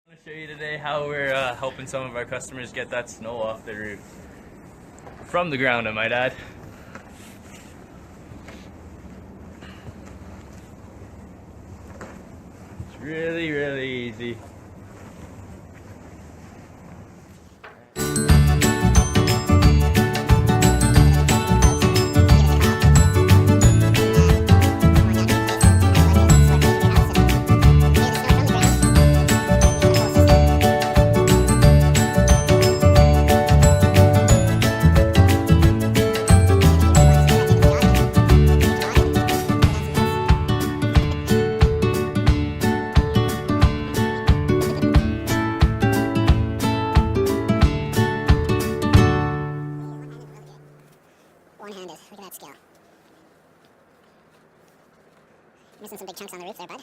I'm going to show you today how we're helping some of our customers get that snow off their roof. From the ground, I might add. It's really, really easy. One-handed. Look at that skill. Missing some big chunks on the roof there, bud.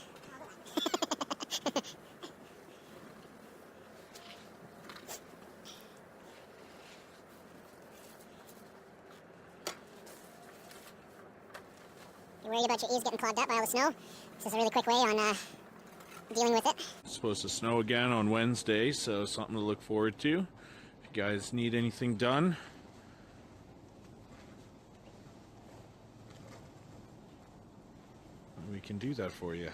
You're worried about your eaves getting clogged up by all the snow? This is a really quick way on dealing with it. It's supposed to snow again on Wednesday, so something to look forward to. If you guys need anything done, we can do that for you.